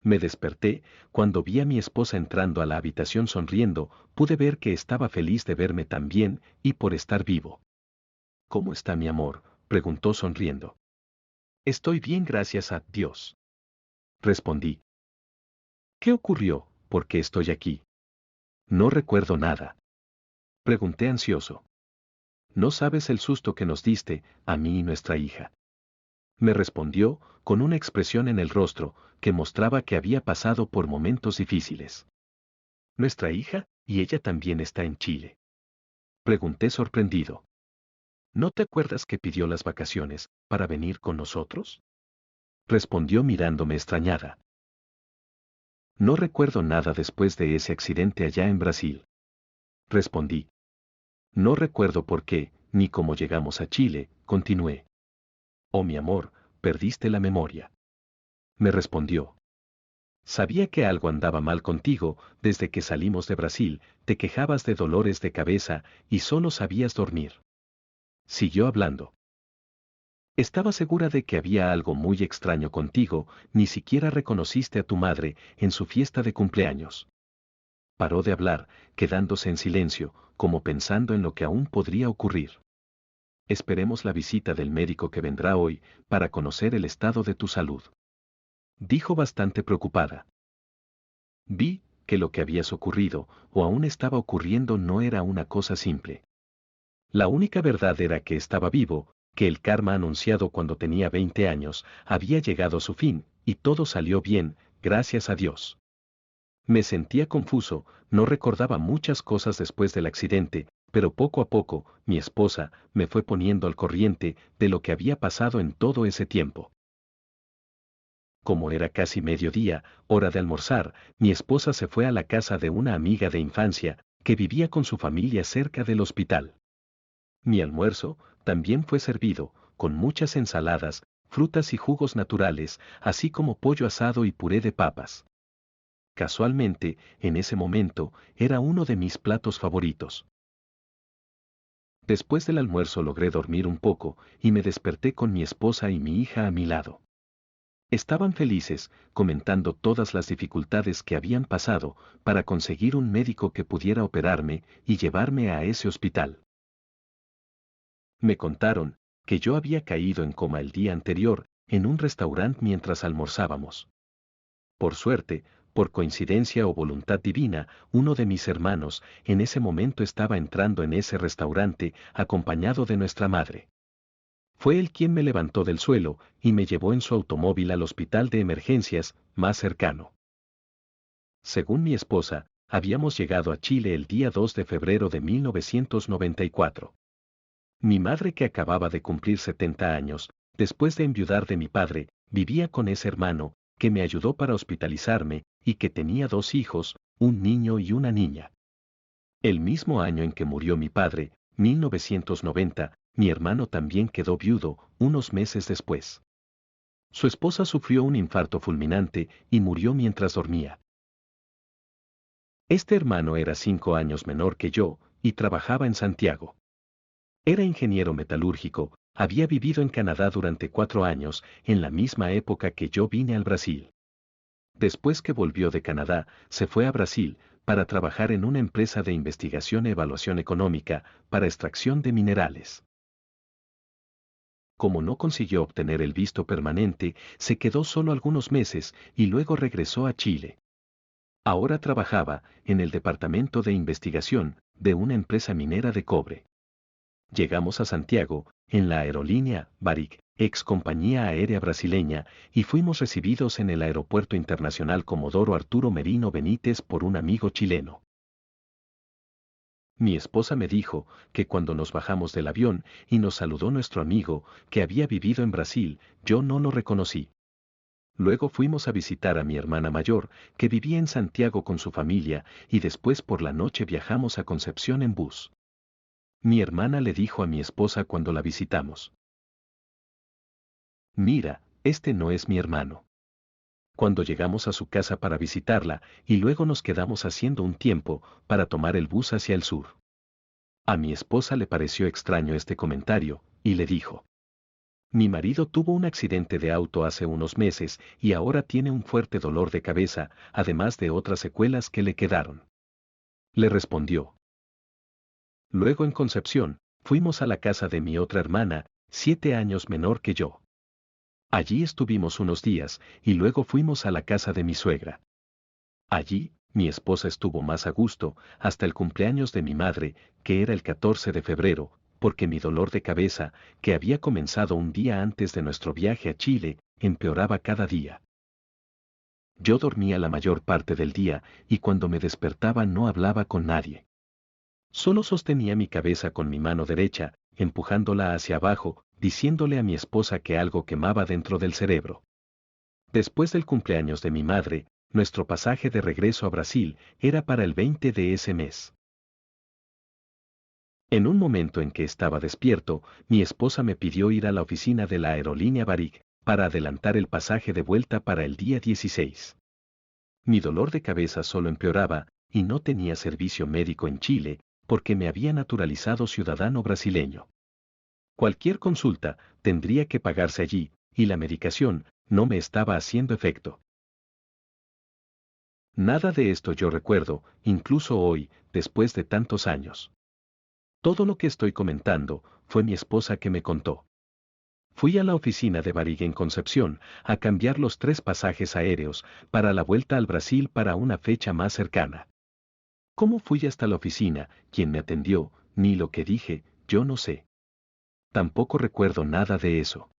Speaker 1: Me desperté, cuando vi a mi esposa entrando a la habitación sonriendo, pude ver que estaba feliz de verme tan bien, y por estar vivo. «¿Cómo está mi amor?», preguntó sonriendo. «Estoy bien, gracias a Dios», respondí. «¿Qué ocurrió? ¿Por qué estoy aquí?». «No recuerdo nada», pregunté ansioso. No sabes el susto que nos diste, a mí y nuestra hija. Me respondió, con una expresión en el rostro, que mostraba que había pasado por momentos difíciles. ¿Nuestra hija? ¿Y ella también está en Chile? Pregunté sorprendido. ¿No te acuerdas que pidió las vacaciones para venir con nosotros? Respondió mirándome extrañada. No recuerdo nada después de ese accidente allá en Brasil. Respondí. No recuerdo por qué, ni cómo llegamos a Chile, continué. Oh mi amor, perdiste la memoria. Me respondió. Sabía que algo andaba mal contigo, desde que salimos de Brasil, te quejabas de dolores de cabeza y solo sabías dormir. Siguió hablando. Estaba segura de que había algo muy extraño contigo, ni siquiera reconociste a tu madre en su fiesta de cumpleaños. Paró de hablar, quedándose en silencio, como pensando en lo que aún podría ocurrir. Esperemos la visita del médico que vendrá hoy, para conocer el estado de tu salud. Dijo bastante preocupada. Vi que lo que habías ocurrido, o aún estaba ocurriendo, no era una cosa simple. La única verdad era que estaba vivo, que el karma anunciado cuando tenía 20 años había llegado a su fin, y todo salió bien, gracias a Dios. Me sentía confuso, no recordaba muchas cosas después del accidente, pero poco a poco, mi esposa me fue poniendo al corriente de lo que había pasado en todo ese tiempo. Como era casi mediodía, hora de almorzar, mi esposa se fue a la casa de una amiga de infancia, que vivía con su familia cerca del hospital. Mi almuerzo también fue servido, con muchas ensaladas, frutas y jugos naturales, así como pollo asado y puré de papas. Casualmente, en ese momento, era uno de mis platos favoritos. Después del almuerzo logré dormir un poco, y me desperté con mi esposa y mi hija a mi lado. Estaban felices, comentando todas las dificultades que habían pasado para conseguir un médico que pudiera operarme y llevarme a ese hospital. Me contaron que yo había caído en coma el día anterior en un restaurante mientras almorzábamos. Por suerte, por coincidencia o voluntad divina, uno de mis hermanos en ese momento estaba entrando en ese restaurante acompañado de nuestra madre. Fue él quien me levantó del suelo y me llevó en su automóvil al hospital de emergencias más cercano. Según mi esposa, habíamos llegado a Chile el día 2 de febrero de 1994. Mi madre, que acababa de cumplir 70 años, después de enviudar de mi padre, vivía con ese hermano, que me ayudó para hospitalizarme, y que tenía 2 hijos, un niño y una niña. El mismo año en que murió mi padre, 1990, mi hermano también quedó viudo, unos meses después. Su esposa sufrió un infarto fulminante y murió mientras dormía. Este hermano era 5 años menor que yo, y trabajaba en Santiago. Era ingeniero metalúrgico, había vivido en Canadá durante 4 años, en la misma época que yo vine al Brasil. Después que volvió de Canadá, se fue a Brasil, para trabajar en una empresa de investigación e evaluación económica, para extracción de minerales. Como no consiguió obtener el visto permanente, se quedó solo algunos meses y luego regresó a Chile. Ahora trabajaba en el departamento de investigación de una empresa minera de cobre. Llegamos a Santiago, en la aerolínea Varig, ex compañía aérea brasileña, y fuimos recibidos en el Aeropuerto Internacional Comodoro Arturo Merino Benítez por un amigo chileno. Mi esposa me dijo que cuando nos bajamos del avión y nos saludó nuestro amigo, que había vivido en Brasil, yo no lo reconocí. Luego fuimos a visitar a mi hermana mayor, que vivía en Santiago con su familia, y después por la noche viajamos a Concepción en bus. Mi hermana le dijo a mi esposa cuando la visitamos: mira, este no es mi hermano. Cuando llegamos a su casa para visitarla, y luego nos quedamos haciendo un tiempo para tomar el bus hacia el sur. A mi esposa le pareció extraño este comentario, y le dijo: mi marido tuvo un accidente de auto hace unos meses y ahora tiene un fuerte dolor de cabeza, además de otras secuelas que le quedaron. Le respondió. Luego en Concepción, fuimos a la casa de mi otra hermana, 7 años menor que yo. Allí estuvimos unos días, y luego fuimos a la casa de mi suegra. Allí, mi esposa estuvo más a gusto, hasta el cumpleaños de mi madre, que era el 14 de febrero, porque mi dolor de cabeza, que había comenzado un día antes de nuestro viaje a Chile, empeoraba cada día. Yo dormía la mayor parte del día y cuando me despertaba no hablaba con nadie. Solo sostenía mi cabeza con mi mano derecha, empujándola hacia abajo, diciéndole a mi esposa que algo quemaba dentro del cerebro. Después del cumpleaños de mi madre, nuestro pasaje de regreso a Brasil era para el 20 de ese mes. En un momento en que estaba despierto, mi esposa me pidió ir a la oficina de la aerolínea Varig para adelantar el pasaje de vuelta para el día 16. Mi dolor de cabeza solo empeoraba y no tenía servicio médico en Chile porque me había naturalizado ciudadano brasileño. Cualquier consulta tendría que pagarse allí y la medicación no me estaba haciendo efecto. Nada de esto yo recuerdo, incluso hoy, después de tantos años. Todo lo que estoy comentando fue mi esposa que me contó. Fui a la oficina de Varig en Concepción a cambiar los 3 pasajes aéreos para la vuelta al Brasil para una fecha más cercana. ¿Cómo fui hasta la oficina, quién me atendió, ni lo que dije, yo no sé. Tampoco recuerdo nada de eso.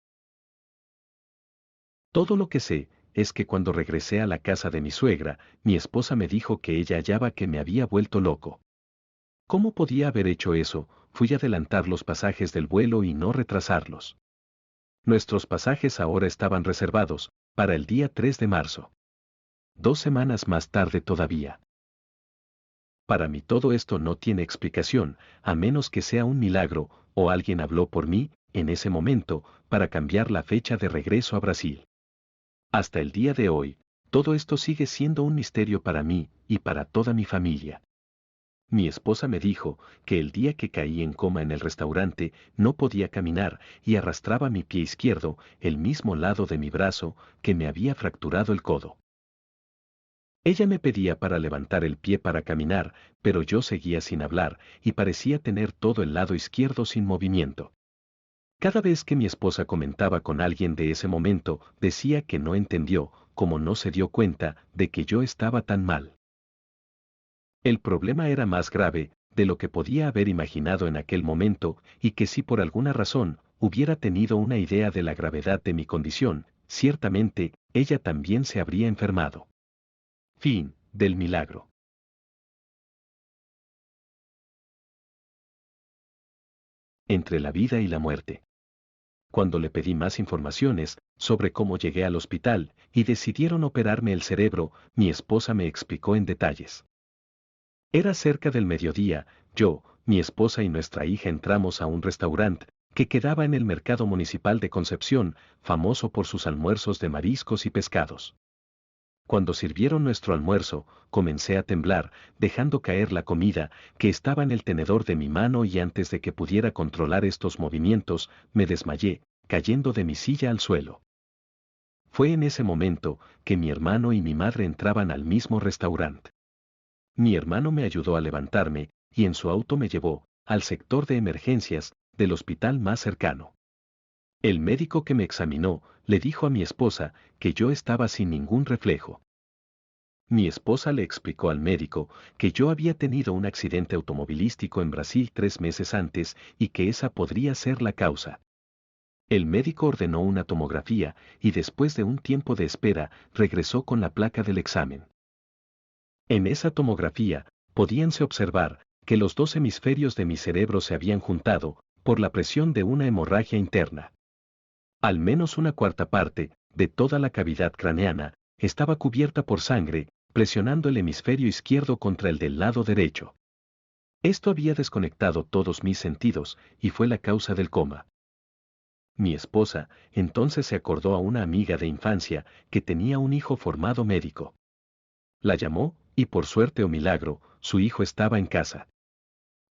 Speaker 1: Todo lo que sé es que cuando regresé a la casa de mi suegra, mi esposa me dijo que ella hallaba que me había vuelto loco. ¿Cómo podía haber hecho eso? Fui a adelantar los pasajes del vuelo y no retrasarlos. Nuestros pasajes ahora estaban reservados para el día 3 de marzo. 2 semanas más tarde todavía. Para mí todo esto no tiene explicación, a menos que sea un milagro, o alguien habló por mí, en ese momento, para cambiar la fecha de regreso a Brasil. Hasta el día de hoy, todo esto sigue siendo un misterio para mí y para toda mi familia. Mi esposa me dijo que el día que caí en coma en el restaurante no podía caminar y arrastraba mi pie izquierdo, el mismo lado de mi brazo, que me había fracturado el codo. Ella me pedía para levantar el pie para caminar, pero yo seguía sin hablar y parecía tener todo el lado izquierdo sin movimiento. Cada vez que mi esposa comentaba con alguien de ese momento, decía que no entendió, como no se dio cuenta de que yo estaba tan mal. El problema era más grave de lo que podía haber imaginado en aquel momento, y que si por alguna razón hubiera tenido una idea de la gravedad de mi condición, ciertamente, ella también se habría enfermado. Fin del milagro. Entre la vida y la muerte. Cuando le pedí más informaciones sobre cómo llegué al hospital y decidieron operarme el cerebro, mi esposa me explicó en detalles. Era cerca del mediodía, yo, mi esposa y nuestra hija entramos a un restaurante que quedaba en el mercado municipal de Concepción, famoso por sus almuerzos de mariscos y pescados. Cuando sirvieron nuestro almuerzo, comencé a temblar, dejando caer la comida que estaba en el tenedor de mi mano y antes de que pudiera controlar estos movimientos, me desmayé, cayendo de mi silla al suelo. Fue en ese momento que mi hermano y mi madre entraban al mismo restaurante. Mi hermano me ayudó a levantarme y en su auto me llevó al sector de emergencias del hospital más cercano. El médico que me examinó le dijo a mi esposa que yo estaba sin ningún reflejo. Mi esposa le explicó al médico que yo había tenido un accidente automovilístico en Brasil 3 meses antes y que esa podría ser la causa. El médico ordenó una tomografía y después de un tiempo de espera regresó con la placa del examen. En esa tomografía podíanse observar que los 2 hemisferios de mi cerebro se habían juntado por la presión de una hemorragia interna. Al menos una cuarta parte de toda la cavidad craneana estaba cubierta por sangre, presionando el hemisferio izquierdo contra el del lado derecho. Esto había desconectado todos mis sentidos y fue la causa del coma. Mi esposa entonces se acordó a una amiga de infancia que tenía un hijo formado médico. La llamó y por suerte o milagro, su hijo estaba en casa.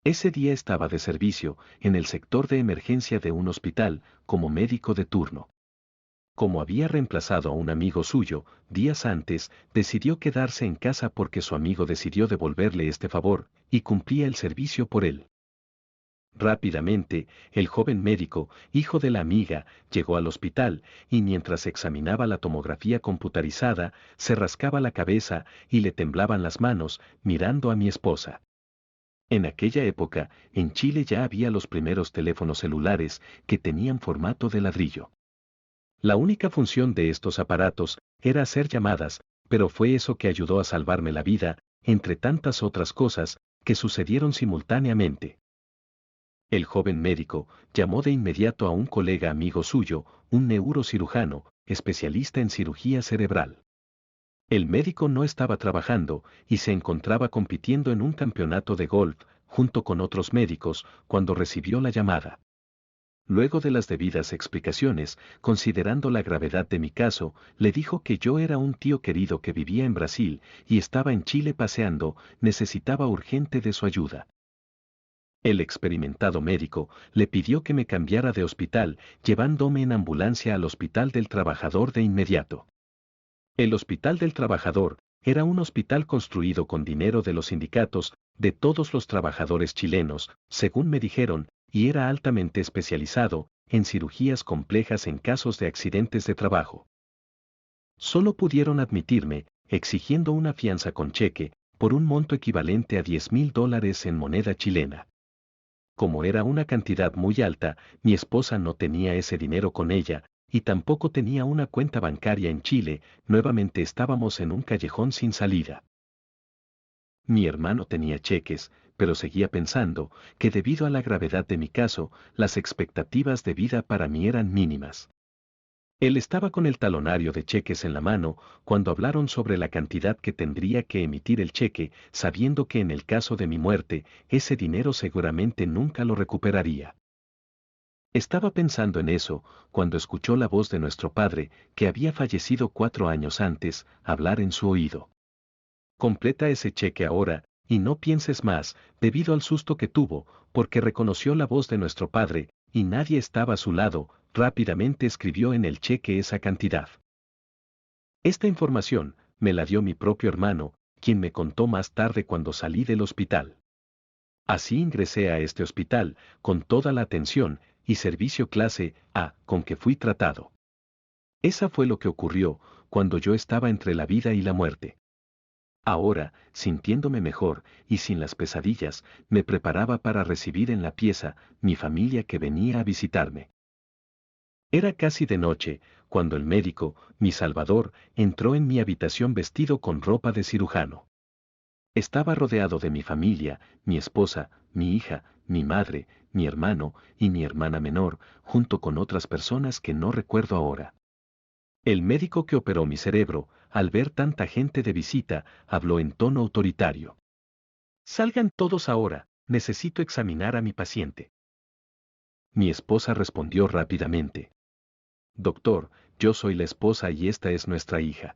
Speaker 1: Ese día estaba de servicio en el sector de emergencia de un hospital como médico de turno. Como había reemplazado a un amigo suyo, días antes, decidió quedarse en casa porque su amigo decidió devolverle este favor, y cumplía el servicio por él. Rápidamente, el joven médico, hijo de la amiga, llegó al hospital, y mientras examinaba la tomografía computarizada, se rascaba la cabeza y le temblaban las manos, mirando a mi esposa. En aquella época, en Chile ya había los primeros teléfonos celulares que tenían formato de ladrillo. La única función de estos aparatos era hacer llamadas, pero fue eso que ayudó a salvarme la vida, entre tantas otras cosas que sucedieron simultáneamente. El joven médico llamó de inmediato a un colega amigo suyo, un neurocirujano, especialista en cirugía cerebral. El médico no estaba trabajando y se encontraba compitiendo en un campeonato de golf, junto con otros médicos, cuando recibió la llamada. Luego de las debidas explicaciones, considerando la gravedad de mi caso, le dijo que yo era un tío querido que vivía en Brasil y estaba en Chile paseando, necesitaba urgente de su ayuda. El experimentado médico le pidió que me cambiara de hospital, llevándome en ambulancia al Hospital del Trabajador de inmediato. El Hospital del Trabajador era un hospital construido con dinero de los sindicatos, de todos los trabajadores chilenos, según me dijeron, y era altamente especializado en cirugías complejas en casos de accidentes de trabajo. Solo pudieron admitirme, exigiendo una fianza con cheque, por un monto equivalente a $10.000 en moneda chilena. Como era una cantidad muy alta, mi esposa no tenía ese dinero con ella, y tampoco tenía una cuenta bancaria en Chile, nuevamente estábamos en un callejón sin salida. Mi hermano tenía cheques, pero seguía pensando que debido a la gravedad de mi caso, las expectativas de vida para mí eran mínimas. Él estaba con el talonario de cheques en la mano cuando hablaron sobre la cantidad que tendría que emitir el cheque, sabiendo que en el caso de mi muerte, ese dinero seguramente nunca lo recuperaría. Estaba pensando en eso cuando escuchó la voz de nuestro padre, que había fallecido 4 años antes, hablar en su oído. Completa ese cheque ahora, y no pienses más, debido al susto que tuvo, porque reconoció la voz de nuestro padre, y nadie estaba a su lado, rápidamente escribió en el cheque esa cantidad. Esta información me la dio mi propio hermano, quien me contó más tarde cuando salí del hospital. Así ingresé a este hospital, con toda la atención y servicio clase A con que fui tratado. Esa fue lo que ocurrió cuando yo estaba entre la vida y la muerte. Ahora, sintiéndome mejor y sin las pesadillas, me preparaba para recibir en la pieza mi familia que venía a visitarme. Era casi de noche, cuando el médico, mi salvador, entró en mi habitación vestido con ropa de cirujano. Estaba rodeado de mi familia, mi esposa, mi hija, mi madre, mi hermano y mi hermana menor, junto con otras personas que no recuerdo ahora. El médico que operó mi cerebro, al ver tanta gente de visita, habló en tono autoritario. Salgan todos ahora, necesito examinar a mi paciente. Mi esposa respondió rápidamente. Doctor, yo soy la esposa y esta es nuestra hija.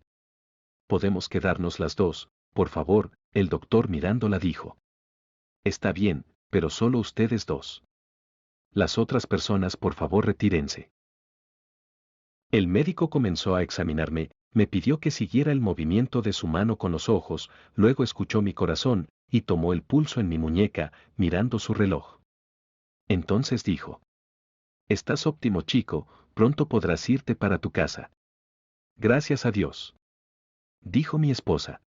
Speaker 1: Podemos quedarnos las dos, por favor, el doctor mirándola dijo. Está bien, pero solo ustedes dos. Las otras personas por favor retírense. El médico comenzó a examinarme, me pidió que siguiera el movimiento de su mano con los ojos, luego escuchó mi corazón, y tomó el pulso en mi muñeca, mirando su reloj. Entonces dijo. Estás óptimo chico, pronto podrás irte para tu casa. Gracias a Dios. Dijo mi esposa.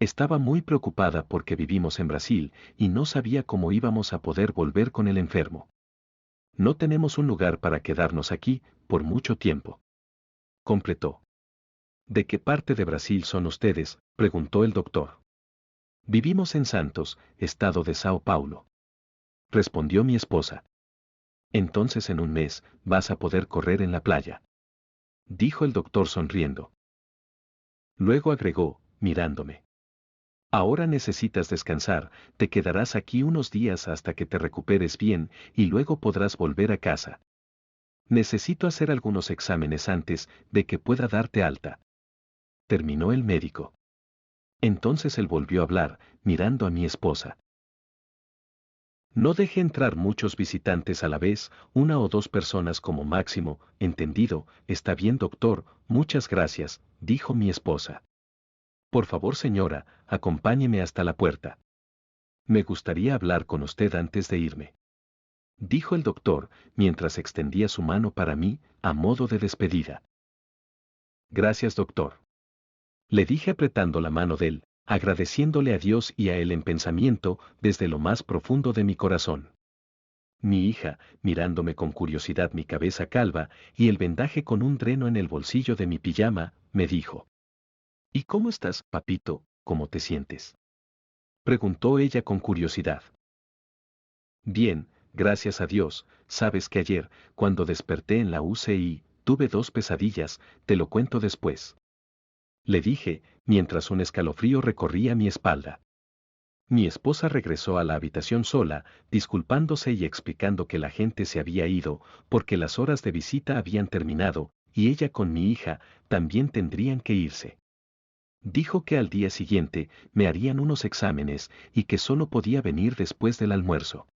Speaker 1: Estaba muy preocupada porque vivimos en Brasil y no sabía cómo íbamos a poder volver con el enfermo. No tenemos un lugar para quedarnos aquí por mucho tiempo. Completó. ¿De qué parte de Brasil son ustedes?, preguntó el doctor. Vivimos en Santos, estado de Sao Paulo. Respondió mi esposa. Entonces en un mes vas a poder correr en la playa. Dijo el doctor sonriendo. Luego agregó, mirándome. Ahora necesitas descansar, te quedarás aquí unos días hasta que te recuperes bien y luego podrás volver a casa. Necesito hacer algunos exámenes antes de que pueda darte alta. Terminó el médico. Entonces él volvió a hablar, mirando a mi esposa. No deje entrar muchos visitantes a la vez, 1 o 2 personas como máximo, entendido, está bien doctor, muchas gracias, dijo mi esposa. Por favor señora, acompáñeme hasta la puerta. Me gustaría hablar con usted antes de irme. Dijo el doctor, mientras extendía su mano para mí, a modo de despedida. Gracias doctor. Le dije apretando la mano de él, agradeciéndole a Dios y a Él en pensamiento desde lo más profundo de mi corazón. Mi hija, mirándome con curiosidad mi cabeza calva y el vendaje con un dreno en el bolsillo de mi pijama, me dijo: ¿Y cómo estás, papito? ¿Cómo te sientes?, preguntó ella con curiosidad. Bien, gracias a Dios. Sabes que ayer, cuando desperté en la UCI, tuve 2 pesadillas, te lo cuento después, le dije, mientras un escalofrío recorría mi espalda. Mi esposa regresó a la habitación sola, disculpándose y explicando que la gente se había ido, porque las horas de visita habían terminado, y ella con mi hija también tendrían que irse. Dijo que al día siguiente me harían unos exámenes y que solo podía venir después del almuerzo.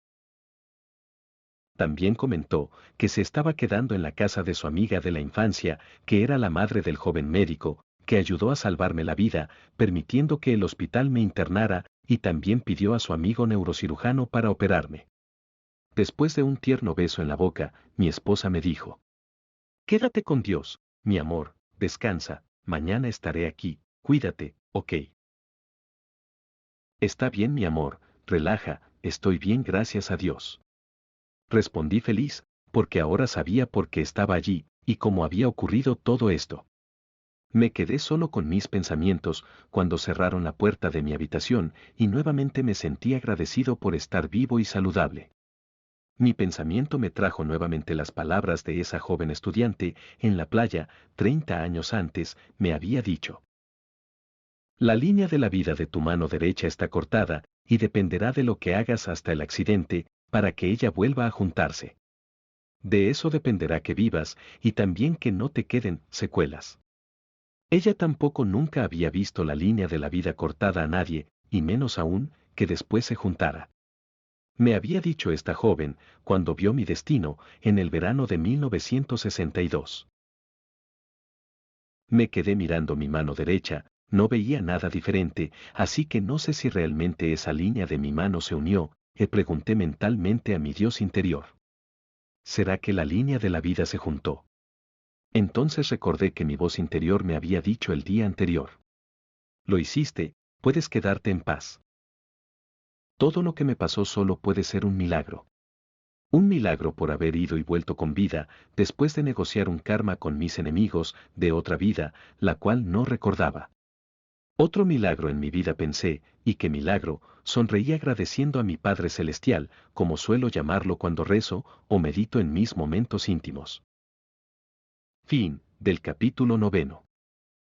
Speaker 1: También comentó que se estaba quedando en la casa de su amiga de la infancia, que era la madre del joven médico, que ayudó a salvarme la vida, permitiendo que el hospital me internara, y también pidió a su amigo neurocirujano para operarme. Después de un tierno beso en la boca, mi esposa me dijo: Quédate con Dios, mi amor, descansa, mañana estaré aquí, cuídate, ¿ok? Está bien, mi amor, relaja, estoy bien, gracias a Dios. Respondí feliz, porque ahora sabía por qué estaba allí, y cómo había ocurrido todo esto. Me quedé solo con mis pensamientos cuando cerraron la puerta de mi habitación y nuevamente me sentí agradecido por estar vivo y saludable. Mi pensamiento me trajo nuevamente las palabras de esa joven estudiante en la playa, 30 años antes, me había dicho: La línea de la vida de tu mano derecha está cortada, y dependerá de lo que hagas hasta el accidente, para que ella vuelva a juntarse. De eso dependerá que vivas y también que no te queden secuelas. Ella tampoco nunca había visto la línea de la vida cortada a nadie, y menos aún, que después se juntara. Me había dicho esta joven, cuando vio mi destino, en el verano de 1962. Me quedé mirando mi mano derecha, no veía nada diferente, así que no sé si realmente esa línea de mi mano se unió, le pregunté mentalmente a mi Dios interior. ¿Será que la línea de la vida se juntó? Entonces recordé que mi voz interior me había dicho el día anterior: Lo hiciste, puedes quedarte en paz. Todo lo que me pasó solo puede ser un milagro. Un milagro por haber ido y vuelto con vida, después de negociar un karma con mis enemigos de otra vida, la cual no recordaba. Otro milagro en mi vida pensé, y qué milagro, sonreí agradeciendo a mi Padre Celestial, como suelo llamarlo cuando rezo o medito en mis momentos íntimos. Fin del capítulo 9.